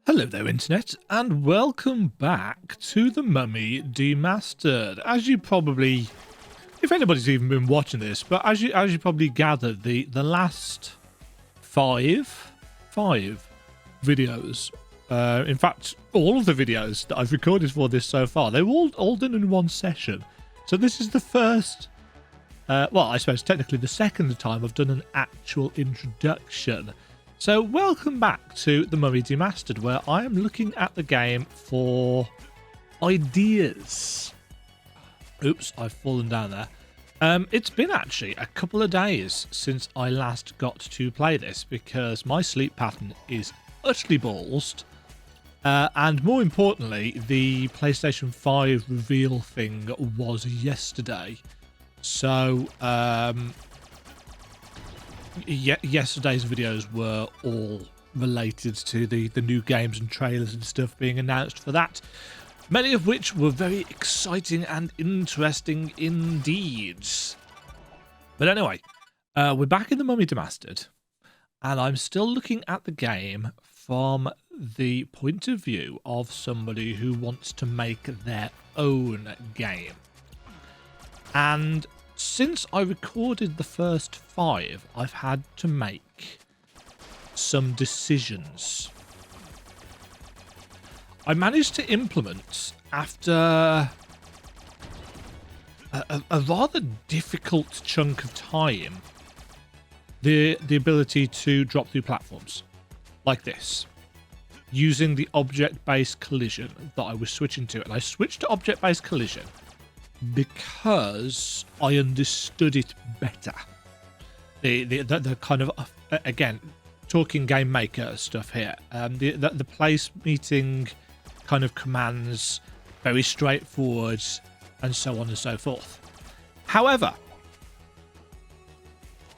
Hello there, Internet, and welcome back to the Mummy Demastered. As you probably, if anybody's even been watching this, but as you probably gathered, the last five videos, in fact, all of the videos that I've recorded for this so far, they were all done in one session. So this is the first, well, I suppose technically the second time I've done an actual introduction. So welcome back to the Mummy Demastered, where I am looking at the game for ideas. Oops, I've fallen down there. It's been actually a couple of days since I last got to play this because my sleep pattern is utterly ballsed. And more importantly, the PlayStation 5 reveal thing was yesterday. So, yesterday's videos were all related to the new games and trailers and stuff being announced for that, many of which were very exciting and interesting indeed. But anyway, we're back in the Mummy Demastered, and I'm still looking at the game from the point of view of somebody who wants to make their own game. And since I recorded the first 5, I've had to make some decisions. I managed to implement, after a rather difficult chunk of time, the ability to drop through platforms like this, using the object-based collision that I was switching to. And I switched to object-based collision because I understood it better. The kind of, again, talking game maker stuff here. The place meeting kind of commands, very straightforward, and so on and so forth. However,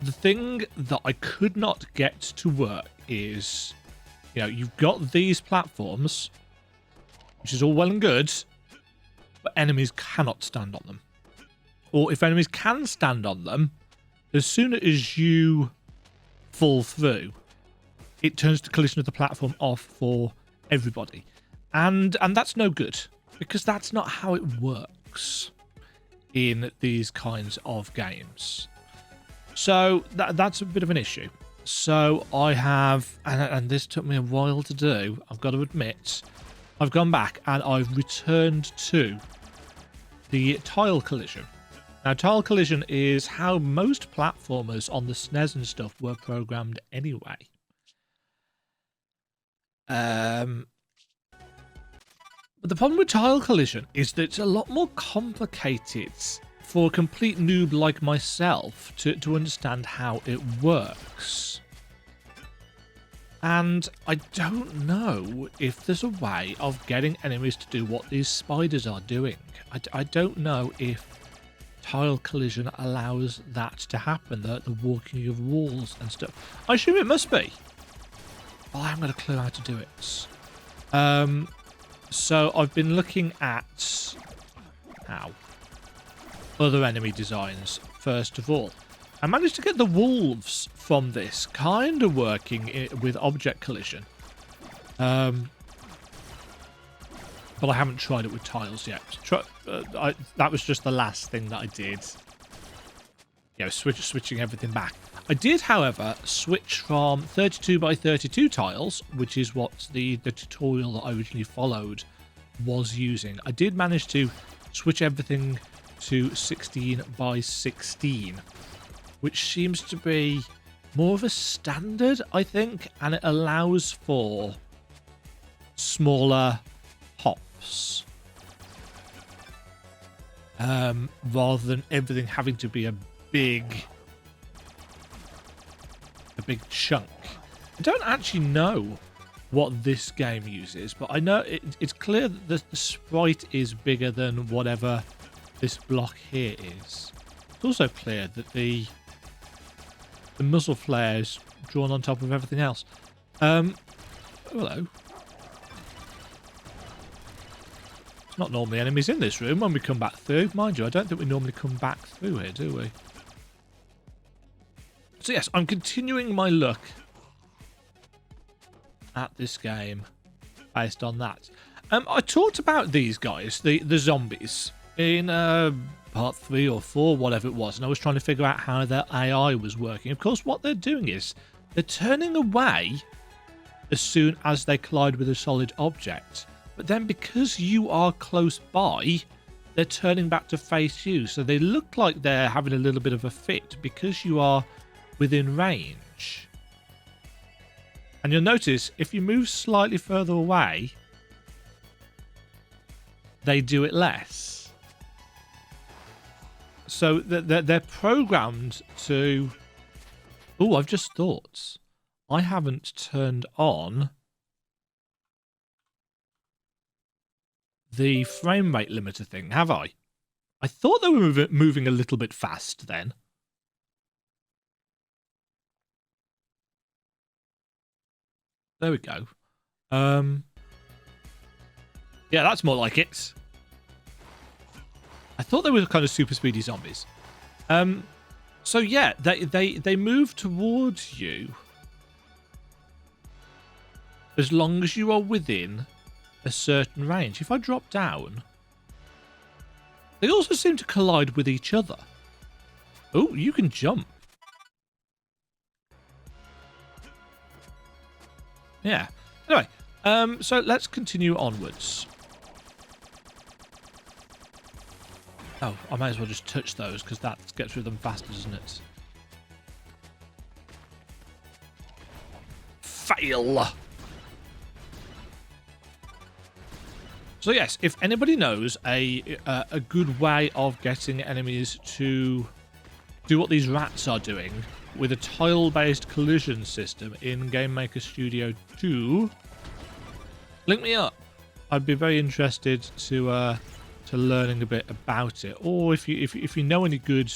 the thing that I could not get to work is, you know, you've got these platforms, which is all well and good, but enemies cannot stand on them. Or if enemies can stand on them, as soon as you fall through, it turns the collision of the platform off for everybody. And that's no good, because that's not how it works in these kinds of games. So that's a bit of an issue. So I have, and this took me a while to do, I've got to admit, I've gone back and I've returned to the tile collision. Now, tile collision is how most platformers on the SNES and stuff were programmed anyway. But the problem with tile collision is that it's a lot more complicated for a complete noob like myself to understand how it works. And I don't know if there's a way of getting enemies to do what these spiders are doing. I don't know if tile collision allows that to happen, the walking of walls and stuff. I assume it must be. Well, I haven't got a clue how to do it. So I've been looking at other enemy designs first of all. I managed to get the wolves from this kind of working with object collision. But I haven't tried it with tiles yet. That was just the last thing that I did. You know, switching everything back. I did, however, switch from 32 by 32 tiles, which is what the tutorial that I originally followed was using. I did manage to switch everything to 16 by 16. Which seems to be more of a standard, I think, and it allows for smaller hops. Rather than everything having to be a big chunk. I don't actually know what this game uses, but I know it's clear that the sprite is bigger than whatever this block here is. It's also clear that the muzzle flares drawn on top of everything else. Hello. There's not normally enemies in this room when we come back through. Mind you, I don't think we normally come back through here, do we? So yes, I'm continuing my look at this game based on that. I talked about these guys, the zombies, in part 3 or 4, whatever it was, and I was trying to figure out how their AI was working. Of course, what they're doing is they're turning away as soon as they collide with a solid object, but then because you are close by, they're turning back to face you, so they look like they're having a little bit of a fit because you are within range. And you'll notice if you move slightly further away, they do it less. So they're programmed to... Oh, I've just thought. I haven't turned on the frame rate limiter thing, have I? I thought they were moving a little bit fast then. There we go. Yeah, that's more like it. I thought they were kind of super speedy zombies. So yeah, they move towards you as long as you are within a certain range. If I drop down, they also seem to collide with each other. Oh, you can jump. Yeah. Anyway, so let's continue onwards. Oh, I might as well just touch those because that gets rid of them faster, doesn't it? Fail! So yes, if anybody knows a good way of getting enemies to do what these rats are doing with a tile-based collision system in Game Maker Studio 2, link me up. I'd be very interested to learning a bit about it, or if you know any good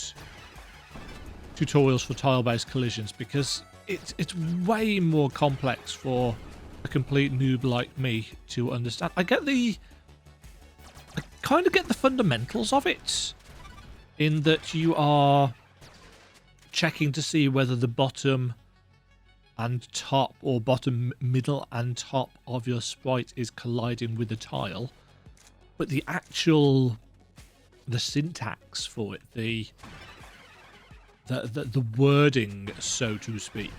tutorials for tile-based collisions, because it's way more complex for a complete noob like me to understand. I kind of get the fundamentals of it, in that you are checking to see whether the bottom and top, or bottom, middle and top of your sprite is colliding with the tile. But the syntax for it, the wording, so to speak,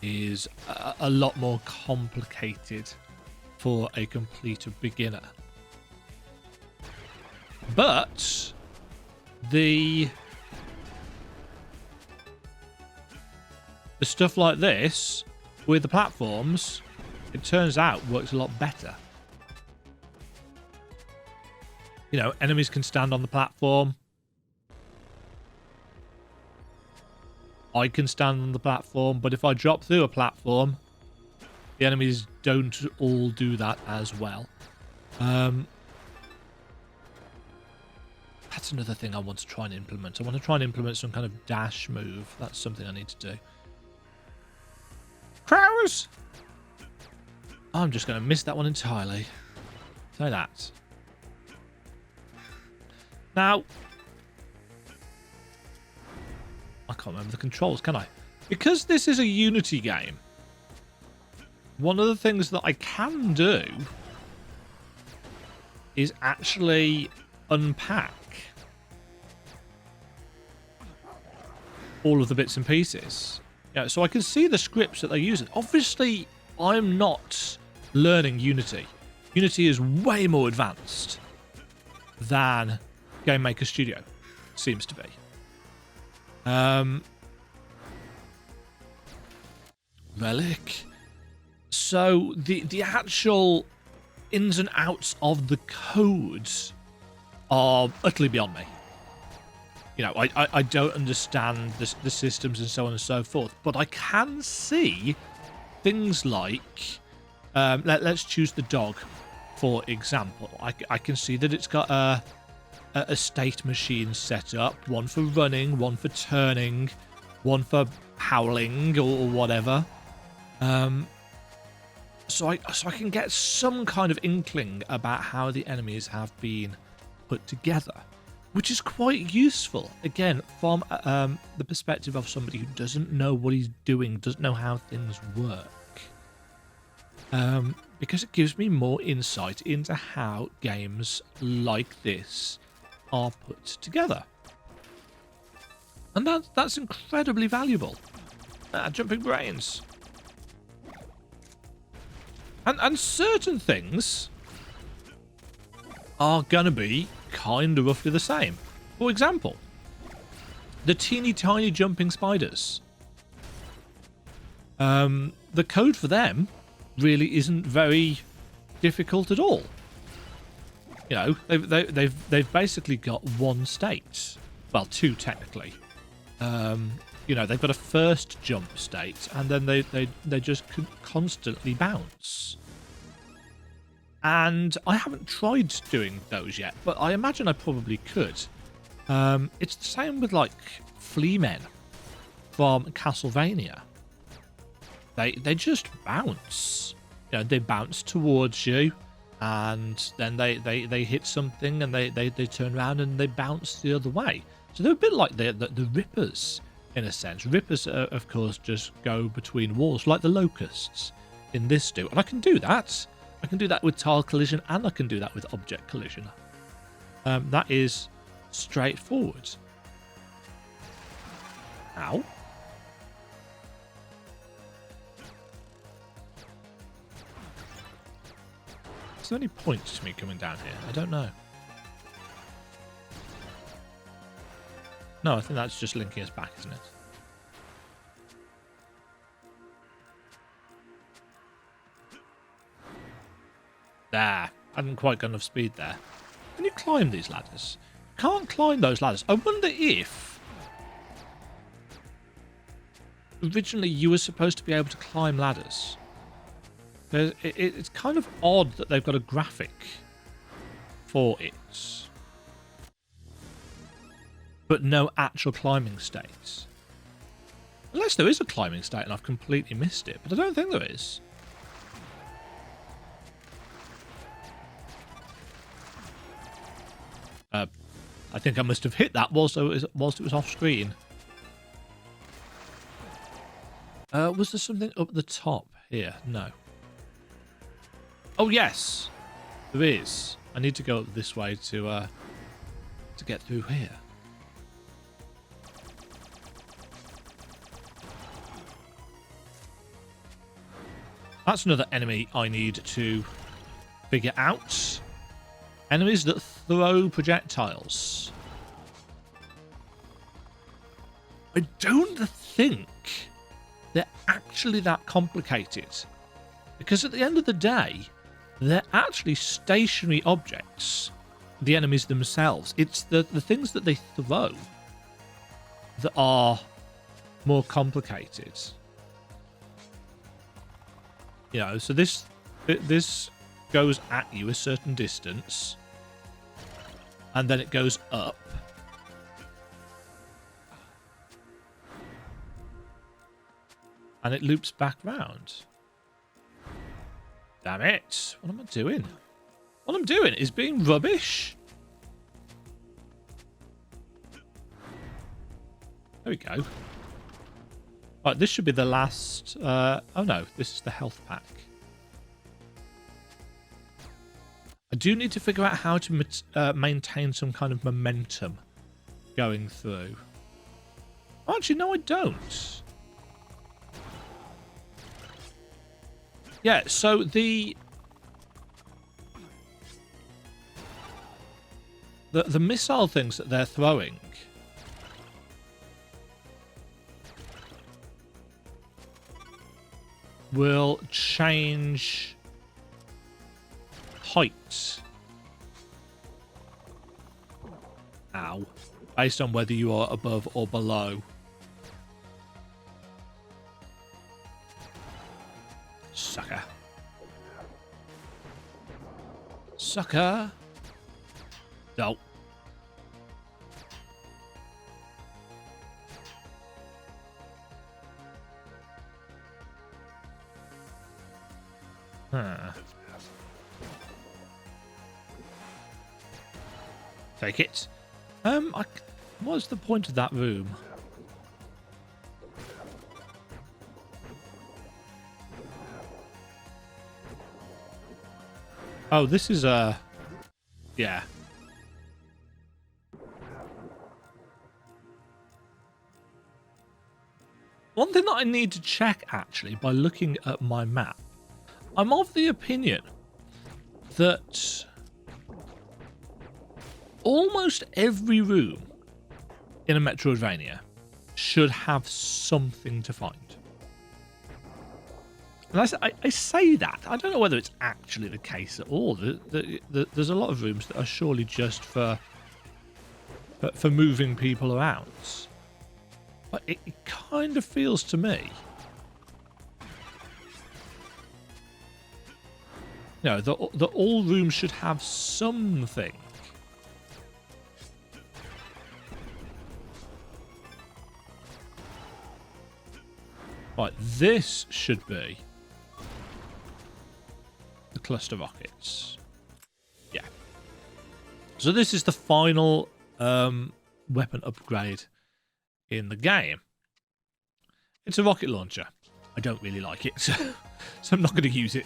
is a lot more complicated for a complete beginner. But the stuff like this with the platforms, it turns out works a lot better. You know, enemies can stand on the platform. I can stand on the platform, but if I drop through a platform, the enemies don't all do that as well. That's another thing I want to try and implement. I want to try and implement some kind of dash move. That's something I need to do. Crows! I'm just going to miss that one entirely. So that. Now, I can't remember the controls, can I? Because this is a Unity game, one of the things that I can do is actually unpack all of the bits and pieces. Yeah, so I can see the scripts that they're using. Obviously, I'm not learning Unity. Unity is way more advanced than Game Maker Studio seems to be. Relic. So the actual ins and outs of the codes are utterly beyond me. You know, I don't understand the systems and so on and so forth, but I can see things like, let's choose the dog, for example. I can see that it's got a state machine set up, one for running, one for turning, one for howling or whatever. So I can get some kind of inkling about how the enemies have been put together, which is quite useful, again, from the perspective of somebody who doesn't know what he's doing, doesn't know how things work. because it gives me more insight into how games like this are put together. And that's incredibly valuable. Jumping brains. And certain things are going to be kind of roughly the same. For example, the teeny tiny jumping spiders. The code for them really isn't very difficult at all. You know, they've basically got one state. Well, two technically. You know, they've got a first jump state, and then they just constantly bounce. And I haven't tried doing those yet, but I imagine I probably could. It's the same with, like, flea men from Castlevania. They just bounce. You know, they bounce towards you, and then they hit something, and they turn around and they bounce the other way. So they're a bit like the Rippers, in a sense. Rippers, of course, just go between walls, like the locusts in this do. And I can do that. I can do that with tile collision, and I can do that with object collision. That is straightforward. Ow. Is there any point to me coming down here? I don't know. No, I think that's just linking us back, isn't it? There. I hadn't quite got enough speed there. Can you climb these ladders? Can't climb those ladders. I wonder if originally you were supposed to be able to climb ladders. It's kind of odd that they've got a graphic for it, but no actual climbing states. Unless there is a climbing state and I've completely missed it, but I don't think there is. I think I must have hit that whilst it was off screen. Was there something up the top here? No. Oh yes, there is. I need to go up this way to get through here. That's another enemy I need to figure out. Enemies that throw projectiles. I don't think they're actually that complicated, because at the end of the day, they're actually stationary objects, the enemies themselves. It's the things that they throw that are more complicated. You know, so this goes at you a certain distance, and then it goes up. And it loops back round. Damn it. What am I doing? What I'm doing is being rubbish. There we go. Right, this should be the last... oh no, this is the health pack. I do need to figure out how to maintain some kind of momentum going through. Oh, actually, no, I don't. Yeah, so the missile things that they're throwing will change height. Ow. Based on whether you are above or below. Sucker. Sucker. No. Take it. What's the point of that room? Oh, this is yeah. One thing that I need to check, actually, by looking at my map, I'm of the opinion that almost every room in a Metroidvania should have something to find. And I say that. I don't know whether it's actually the case at all. There's a lot of rooms that are surely just for moving people around. But it kind of feels to me, you know, that all rooms should have something. Right, this should be the cluster rockets. Yeah. So this is the final weapon upgrade in the game. It's a rocket launcher. I don't really like it, so I'm not going to use it.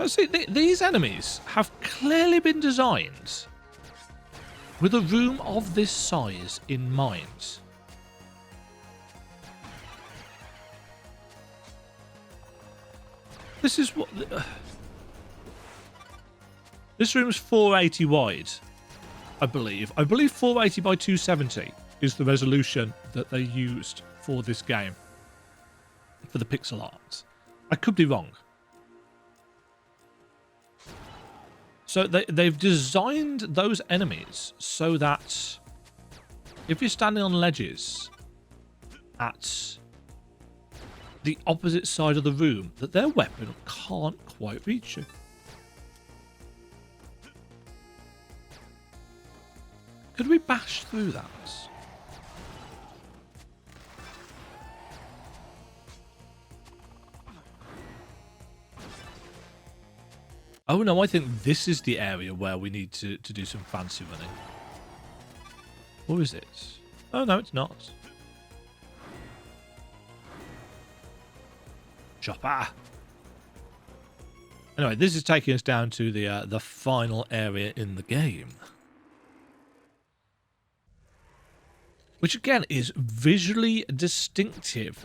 See, these enemies have clearly been designed with a room of this size in mind. This is what... This room's 480 wide, I believe. I believe 480 by 270 is the resolution that they used for this game, for the pixel art. I could be wrong. So they've designed those enemies so that if you're standing on ledges at the opposite side of the room, that their weapon can't quite reach you. Could we bash through that? Oh no, I think this is the area where we need to do some fancy running. Or is it? Oh no, it's not. Chopper! Anyway, this is taking us down to the final area in the game. Which again is visually distinctive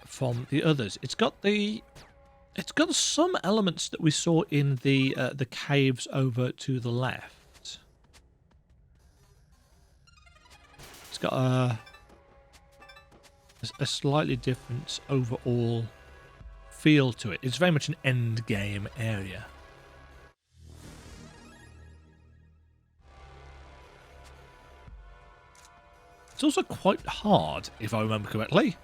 from the others. It's got some elements that we saw in the caves over to the left. It's got a slightly different overall feel to it. It's very much an end game area. It's also quite hard, if I remember correctly.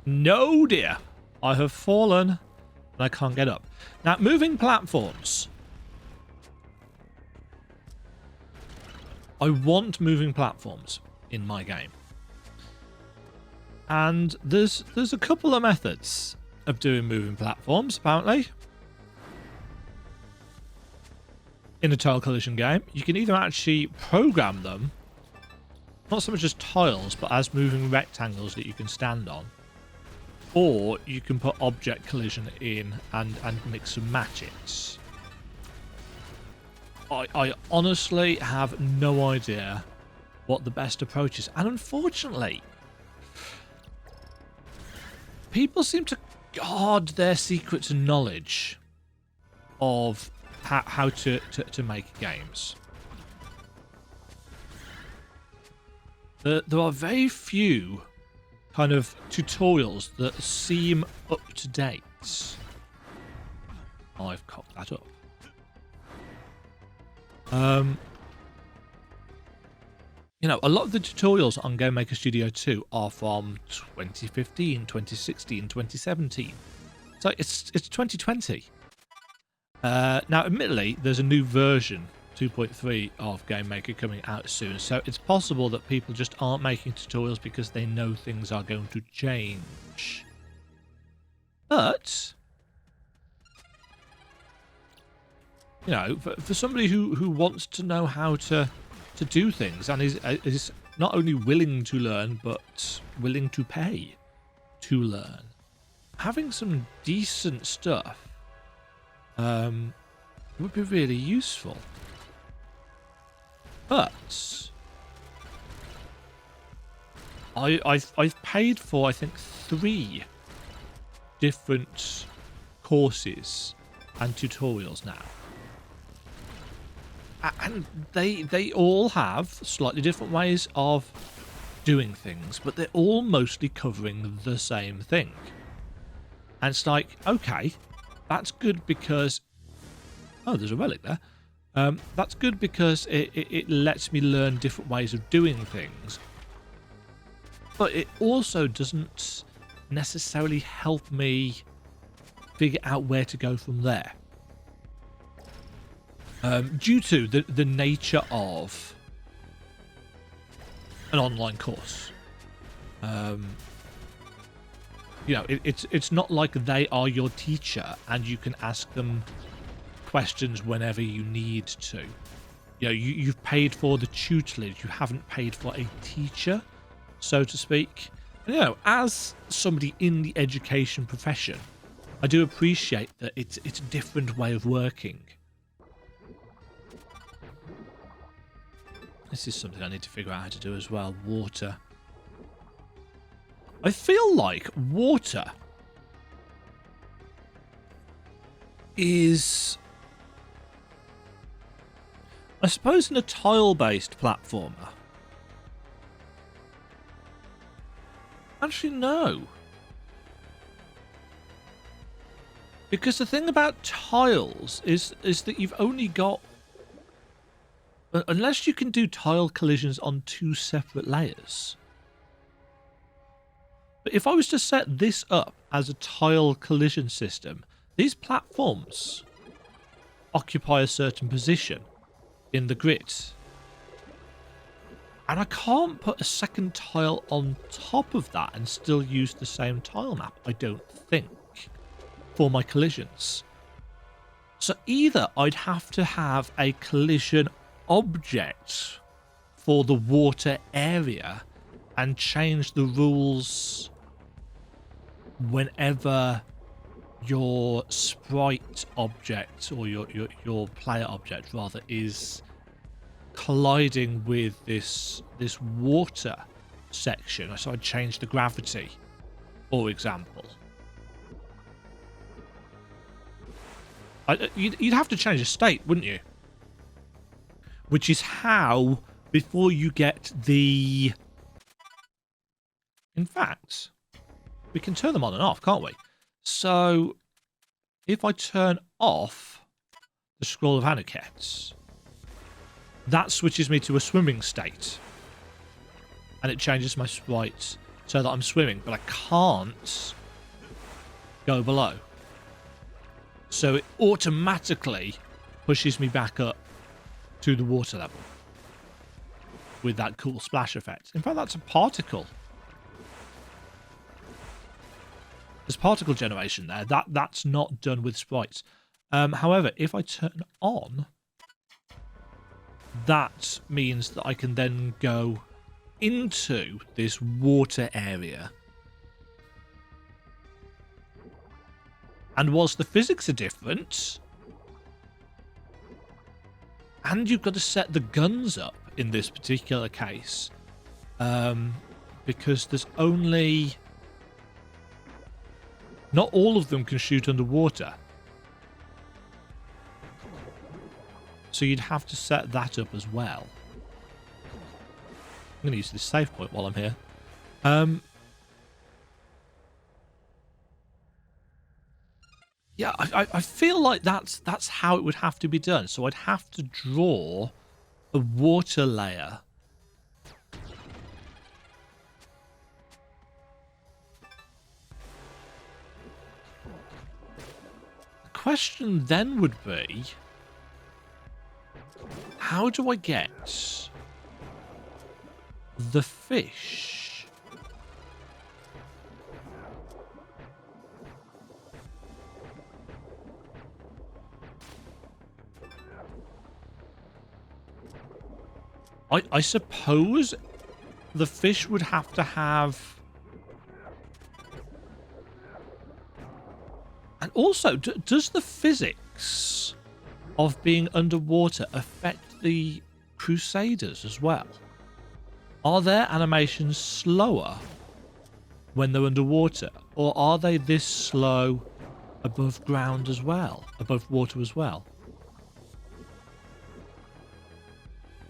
No, dear. I have fallen and I can't get up. Now, moving platforms. I want moving platforms in my game. And there's a couple of methods of doing moving platforms, apparently. In a tile collision game, you can either actually program them, not so much as tiles, but as moving rectangles that you can stand on. Or you can put object collision in and mix and match it. I honestly have no idea what the best approach is. And unfortunately, people seem to guard their secrets and knowledge of how to make games. There are very few kind of tutorials that seem up to date. I've cocked that up. You know, a lot of the tutorials on Game Maker Studio 2 are from 2015, 2016, 2017. So it's 2020. Now, admittedly, there's a new version, 2.3 of Game Maker coming out soon, so it's possible that people just aren't making tutorials because they know things are going to change. But you know, for somebody who wants to know how to do things and is not only willing to learn but willing to pay to learn, having some decent stuff would be really useful. But I've paid for, I think, 3 different courses and tutorials now. And they all have slightly different ways of doing things, but they're all mostly covering the same thing. And it's like, okay, that's good because... Oh, there's a relic there. That's good because it lets me learn different ways of doing things. But it also doesn't necessarily help me figure out where to go from there. Due to the nature of an online course. You know, it's not like they are your teacher and you can ask them questions whenever you need to. You know, you've paid for the tutelage, you haven't paid for a teacher, so to speak. And, you know, as somebody in the education profession, I do appreciate that it's a different way of working. This is something I need to figure out how to do as well. Water. I feel like water is, I suppose, in a tile-based platformer. Actually, no. Because the thing about tiles is that you've only got... Unless you can do tile collisions on 2 separate layers. But if I was to set this up as a tile collision system, these platforms occupy a certain position in the grid. And I can't put a second tile on top of that and still use the same tile map, I don't think, for my collisions. So either I'd have to have a collision object for the water area and change the rules whenever your sprite object or your player object rather is colliding with this water section. So I'd change the gravity, for example. You'd have to change the state, wouldn't you? Which is how, before you get the... In fact, we can turn them on and off, can't we? So, if I turn off the Scroll of Aniket, that switches me to a swimming state. And it changes my sprite so that I'm swimming, but I can't go below. So it automatically pushes me back up to the water level with that cool splash effect. In fact, that's a particle. There's particle generation there. That's not done with sprites. However, if I turn on, that means that I can then go into this water area. And whilst the physics are different, and you've got to set the guns up in this particular case, because there's only... Not all of them can shoot underwater. So you'd have to set that up as well. I'm going to use this save point while I'm here. Yeah, I feel like that's how it would have to be done. So I'd have to draw a water layer. The question then would be, how do I get the fish? I suppose the fish would have to have... And also, does the physics of being underwater affect the Crusaders as well? Are their animations slower when they're underwater? Or are they this slow above ground as well? Above water as well?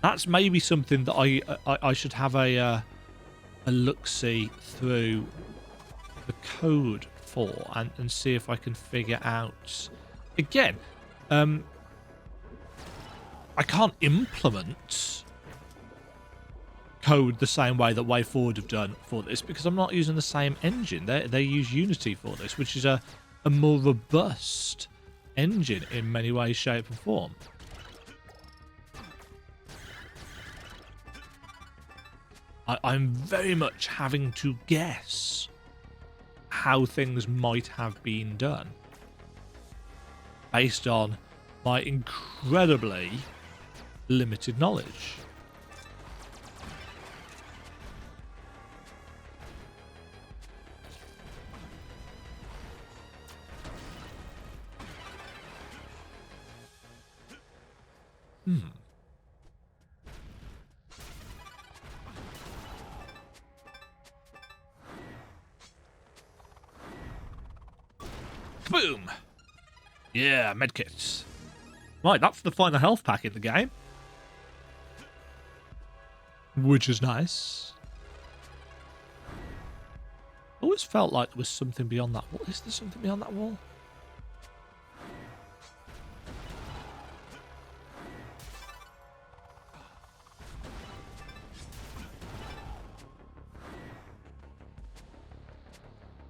That's maybe something that I should have a look-see through the code for and see if I can figure out. Again, I can't implement code the same way that WayForward have done for this because I'm not using the same engine. They use Unity for this, which is a more robust engine in many ways, shape, and form. I'm very much having to guess how things might have been done based on my incredibly limited knowledge. Boom! Yeah, medkits. Right, that's the final health pack in the game. Which is nice. Always felt like there was something beyond that wall. Is there something beyond that wall?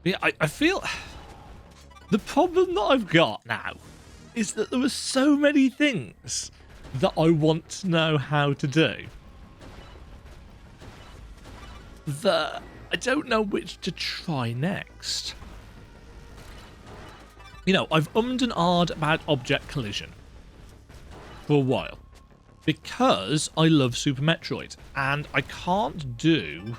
Yeah, I feel... The problem that I've got now is that there are so many things that I want to know how to do that I don't know which to try next. You know, I've ummed and ahed about object collision for a while because I love Super Metroid and I can't do...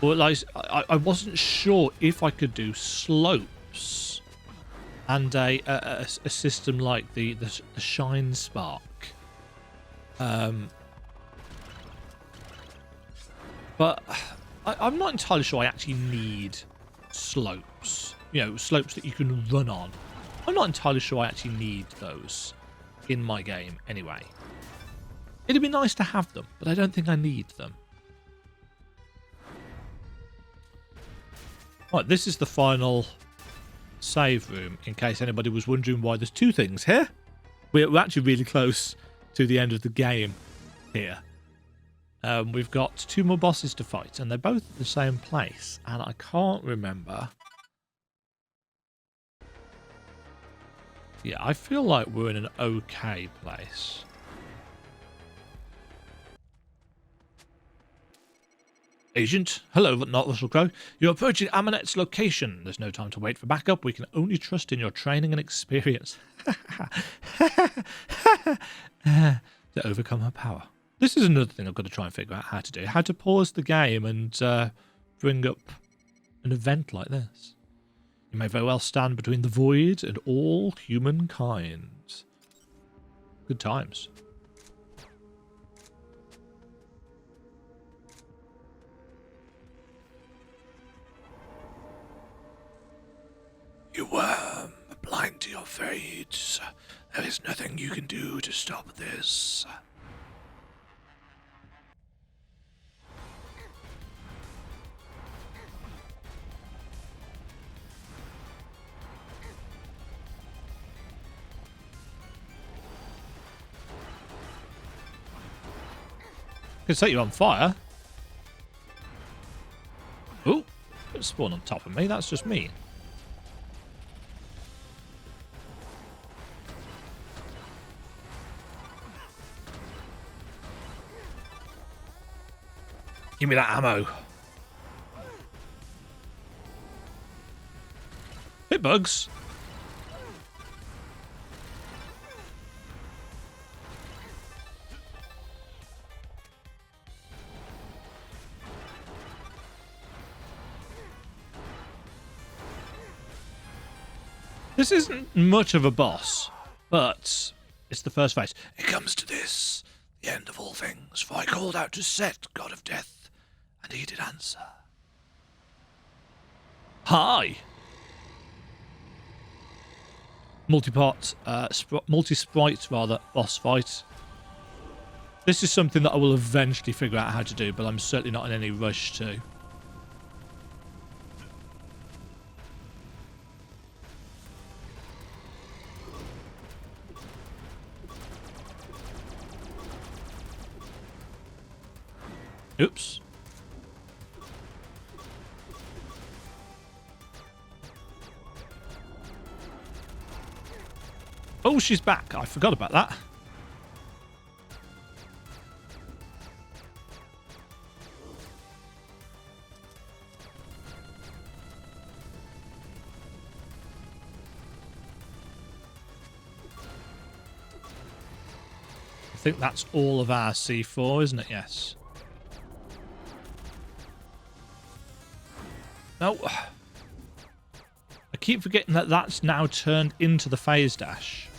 Or at least I wasn't sure if I could do slopes and a system like the Shine Spark. But I'm not entirely sure I actually need slopes. You know, slopes that you can run on. I'm not entirely sure I actually need those in my game anyway. It'd be nice to have them, but I don't think I need them. Right, this is the final save room, in case anybody was wondering why there's two things here. We're actually really close to the end of the game here. We've got two more bosses to fight, and they're both at the same place, and I can't remember. Yeah, I feel like we're in an okay place. Agent, hello, not Russell Crowe. You're approaching Manette's location. There's no time to wait for backup. We can only trust in your training and experience to overcome her power. This is another thing I've got to try and figure out how to do. How to pause the game and bring up an event like this. You may very well stand between the void and all humankind. Good times. You were blind to your fate. There is nothing you can do to stop this. Could set you on fire. Oh, it spawned on top of me. That's just me. Give me that ammo. Hey, bugs. This isn't much of a boss, but it's the first phase. It comes to this, the end of all things, for I called out to Set, god of death, and he did answer. Hi! Multi-sprite, rather, boss fight. This is something that I will eventually figure out how to do, but I'm certainly not in any rush to. Oops. Oh, she's back. I forgot about that. I think that's all of our C4, isn't it? Yes. No. I keep forgetting that that's now turned into the phase dash.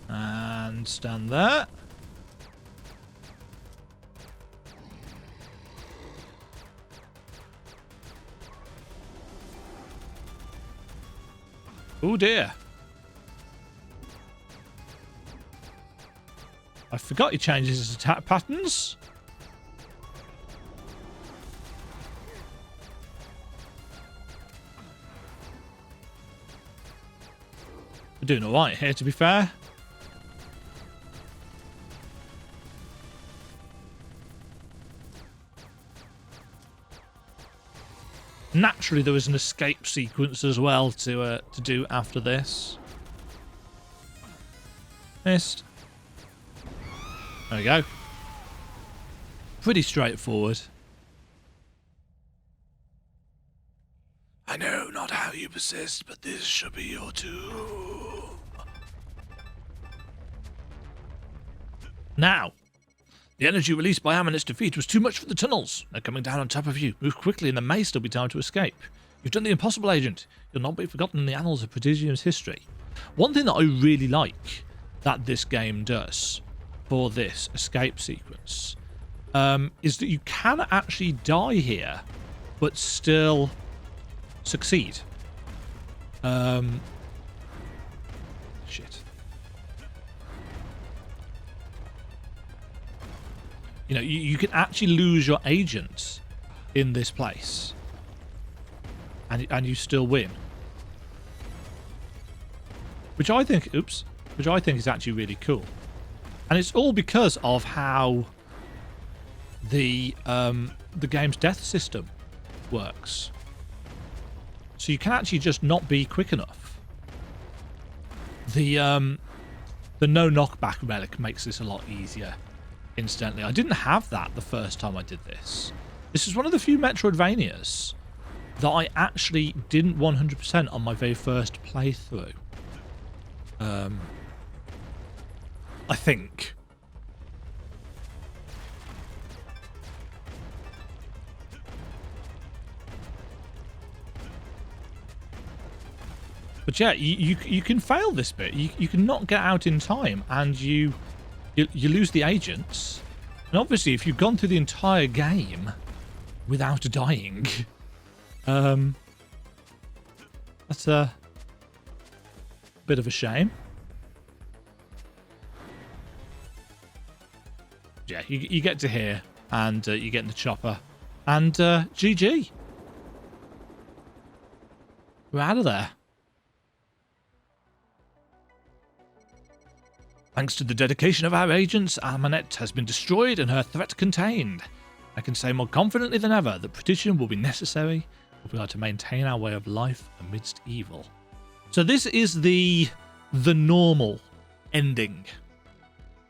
And stand there. Oh dear. I forgot he changes his attack patterns. We're doing alright here, to be fair. Naturally, there was an escape sequence as well to do after this. Missed. There we go. Pretty straightforward. I know not how you persist, but this should be your tomb. Now, the energy released by Manette's defeat was too much for the tunnels. They're coming down on top of you. Move quickly and there may still be time to escape. You've done the impossible, Agent. You'll not be forgotten in the annals of Prodigium's history. One thing that I really like that this game does for this escape sequence is that you can actually die here, but still succeed. Shit. You know, you can actually lose your agent in this place. And you still win. Which I think, oops, which I think is actually really cool. And it's all because of how the game's death system works. So you can actually just not be quick enough. The no knockback relic makes this a lot easier. Incidentally, I didn't have that the first time I did this. This is one of the few Metroidvanias that I actually didn't 100% on my very first playthrough. I think. But yeah, you can fail this bit. You can not get out in time, and you lose the agents. And obviously, if you've gone through the entire game without dying, that's a bit of a shame. Yeah, you get to here, and you get in the chopper, and GG. We're out of there. Thanks to the dedication of our agents, our Manette has been destroyed and her threat contained. I can say more confidently than ever that Prodigium will be necessary if we are to maintain our way of life amidst evil. So this is the normal ending.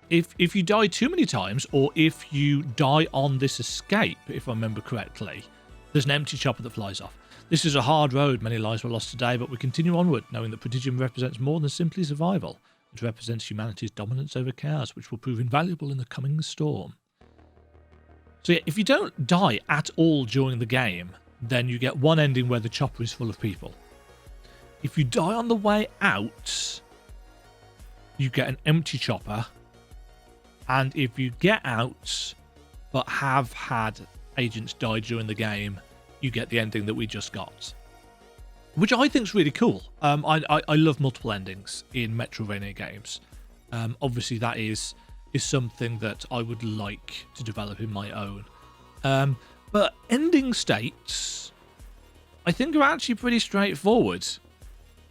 If you die too many times, or if you die on this escape, if I remember correctly, there's an empty chopper that flies off. This is a hard road, many lives were lost today, but we continue onward, knowing that Prodigium represents more than simply survival. It represents humanity's dominance over chaos, which will prove invaluable in the coming storm. So yeah, if you don't die at all during the game, then you get one ending where the chopper is full of people. If you die on the way out, you get an empty chopper. And if you get out, but have had agents die during the game, you get the ending that we just got. Which I think is really cool. I love multiple endings in Metroidvania games. Obviously, that is something that I would like to develop in my own. But ending states, I think, are actually pretty straightforward.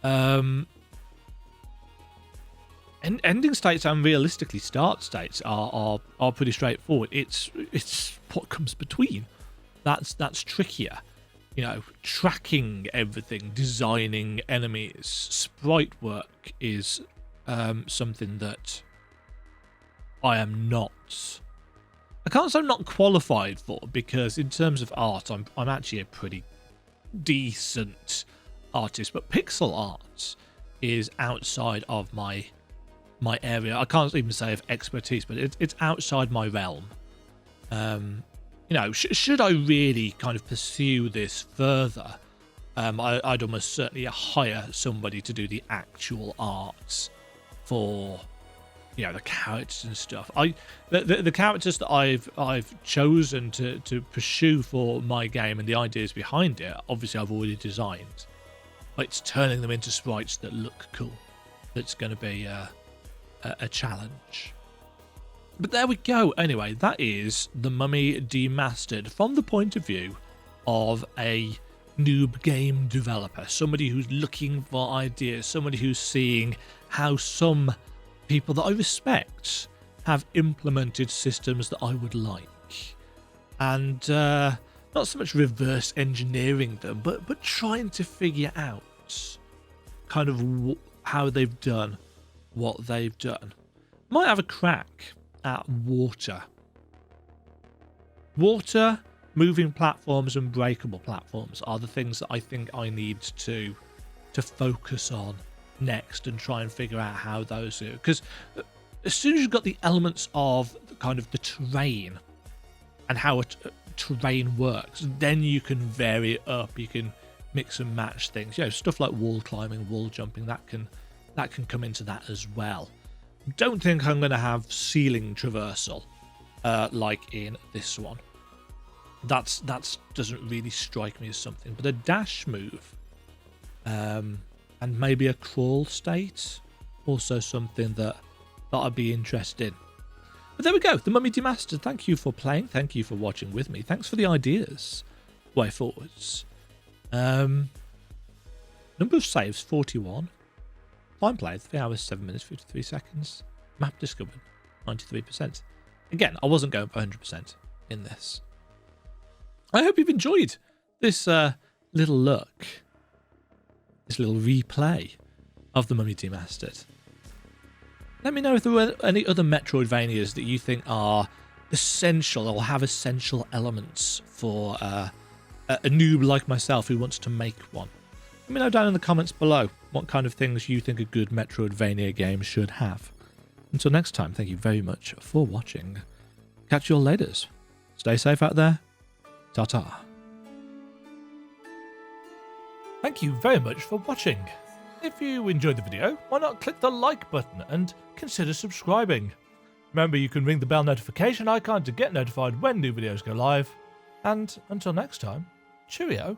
Ending states and realistically start states are pretty straightforward. It's what comes between that's trickier. You know, tracking everything, designing enemies, sprite work is something that I am not. I can't say I'm not qualified for, because in terms of art, I'm actually a pretty decent artist. But pixel art is outside of my area. I can't even say of expertise, but it's outside my realm. You know, should I really kind of pursue this further, I'd almost certainly hire somebody to do the actual art for, you know, the characters and stuff. The characters that I've chosen to pursue for my game and the ideas behind it, obviously I've already designed. But it's turning them into sprites that look cool. That's going to be a challenge. But there we go. Anyway, that is the Mummy Demastered from the point of view of a noob game developer, somebody who's looking for ideas, somebody who's seeing how some people that I respect have implemented systems that I would like, and not so much reverse engineering them, but trying to figure out kind of how they've done what they've done. Might have a crack at water, moving platforms and breakable platforms are the things that I think I need to focus on next and try and figure out how those do. Because as soon as you've got the elements of kind of the terrain and how terrain works, then you can vary it up, you can mix and match things. You know, stuff like wall climbing, wall jumping, that can come into that as well. Don't think I'm going to have ceiling traversal like in this one. That's doesn't really strike me as something, but a dash move and maybe a crawl state, also something that I'd be interested in. But there we go, the Mummy Demastered. Thank you for playing, thank you for watching with me, thanks for the ideas way forwards. Number of saves 41. Time played 3 hours 7 minutes 53 seconds. Map discovered 93%. Again, I wasn't going for 100% in this. I hope you've enjoyed this little look, this little replay of the Mummy Demastered. Let me know if there were any other Metroidvanias that you think are essential or have essential elements for a noob like myself who wants to make one. Let me know down in the comments below what kind of things you think a good Metroidvania game should have. Until next time, thank you very much for watching. Catch you all later. Stay safe out there. Ta-ta. Thank you very much for watching. If you enjoyed the video, why not click the like button and consider subscribing. Remember, you can ring the bell notification icon to get notified when new videos go live. And until next time, cheerio.